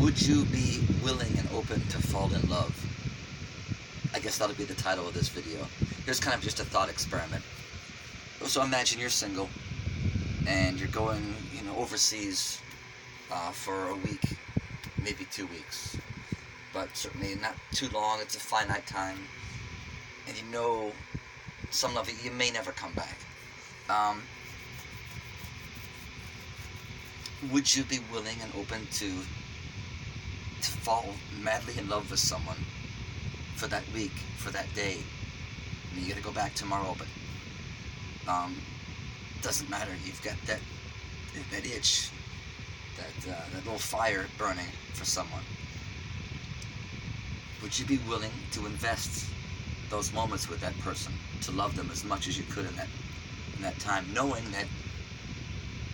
Would you be willing and open to fall in love? I guess that'll be the title of this video. Here's kind of just a thought experiment. So imagine you're single and you're going, overseas for a week, maybe 2 weeks, but certainly not too long. It's a finite time, and some of it you may never come back. Um, would you be willing and open to fall madly in love with someone for that week, for that day? I mean, you gotta go back tomorrow, but doesn't matter. You've got that itch, that little fire burning for someone. Would you be willing to invest those moments with that person, to love them as much as you could in that time, knowing that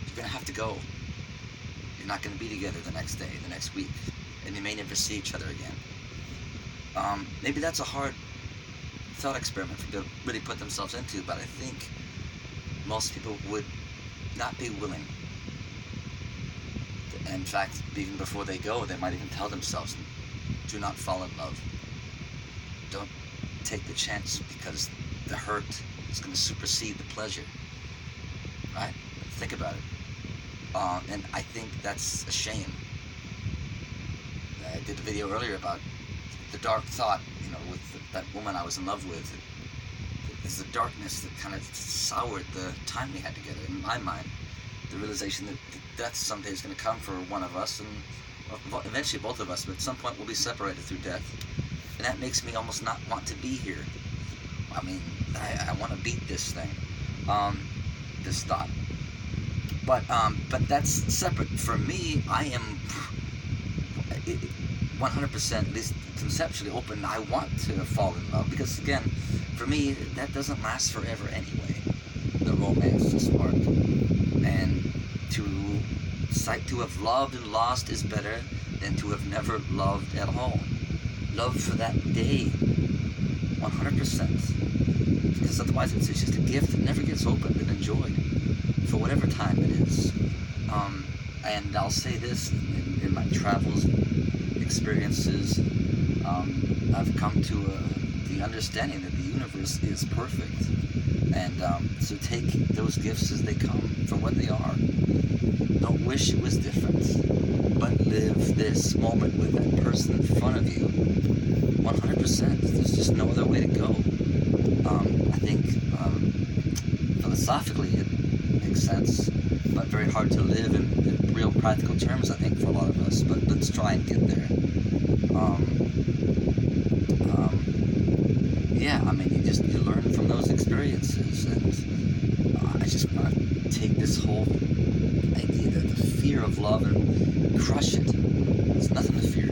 you're gonna have to go? You're not gonna be together the next day, the next week, and you may never see each other again. Maybe that's a hard thought experiment for them to really put themselves into, but I think most people would not be willing. In fact, even before they go, they might even tell themselves, do not fall in love. Don't take the chance, because the hurt is going to supersede the pleasure. Right? Think about it. And I think that's a shame. I did a video earlier about the dark thought, with that woman I was in love with. It's the darkness that kind of soured the time we had together. In my mind, the realization that death someday is going to come for one of us, and eventually both of us, but at some point we'll be separated through death. And that makes me almost not want to be here. I mean, I want to beat this thing, this thought. But that's separate. For me, I am 100%, at least conceptually, open. I want to fall in love, because again, for me, that doesn't last forever anyway. The romance, the spark, and to have loved and lost is better than to have never loved at all. Love for that day, 100%, because otherwise it's just a gift that never gets opened and enjoyed for whatever time it is. And I'll say this, in my travels, experiences, I've come to the understanding that the universe is perfect, and so take those gifts as they come for what they are. Don't wish it was different, but live this moment with that person in front of you 100%. There's just no other way to go. I think philosophically it makes sense, but very hard to live in real practical terms, I think, for a lot of us. But let's try and get there. Yeah, I mean, you learn from those experiences, and I just want to take this whole idea, the fear of love, and crush it. There's nothing to fear.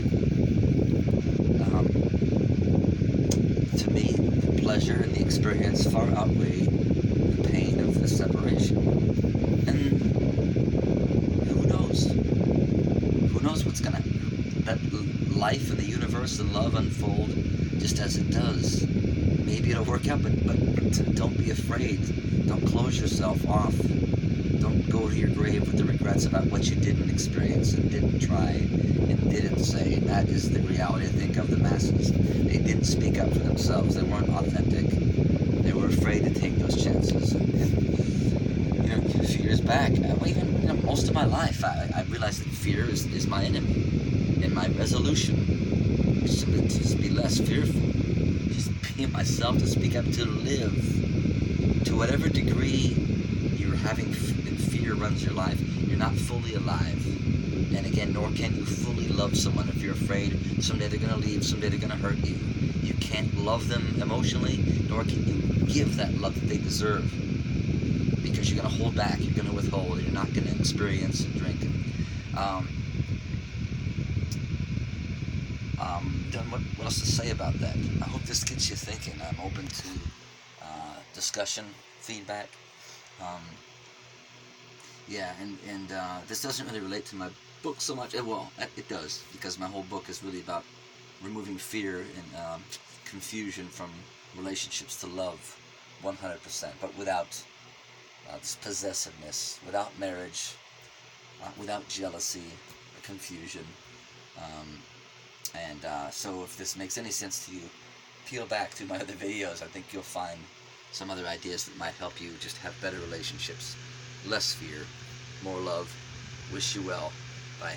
To me, the pleasure and the experience far outweigh the pain of the separation. And who knows? Who knows what's gonna let life and the universe and love unfold just as it does. Maybe it'll work out, but don't be afraid. Don't close yourself off. Don't go to your grave with the regrets about what you didn't experience and didn't try and didn't say. That is the reality, I think, of the masses. They didn't speak up for themselves. They weren't authentic. They were afraid to take those chances. And a few years back, even most of my life, I realized that fear is my enemy. And my resolution is to just be less fearful. Just be myself, to speak up, to live. To whatever degree you're having and fear runs your life, you're not fully alive. And again, nor can you fully love someone if you're afraid someday they're going to leave, someday they're going to hurt you. You can't love them emotionally, nor can you give that love that they deserve. Because you're going to hold back, you're going to withhold, and you're not going to experience and drink. What else to say about that? I hope this gets you thinking. I'm open to discussion, feedback. Yeah, and this doesn't really relate to my book so much. Well, it does, because my whole book is really about removing fear and confusion from relationships to love, 100%, but without this possessiveness, without marriage, without jealousy, confusion. So if this makes any sense to you, peel back through my other videos. I think you'll find some other ideas that might help you just have better relationships, less fear, more love. Wish you well. Bye.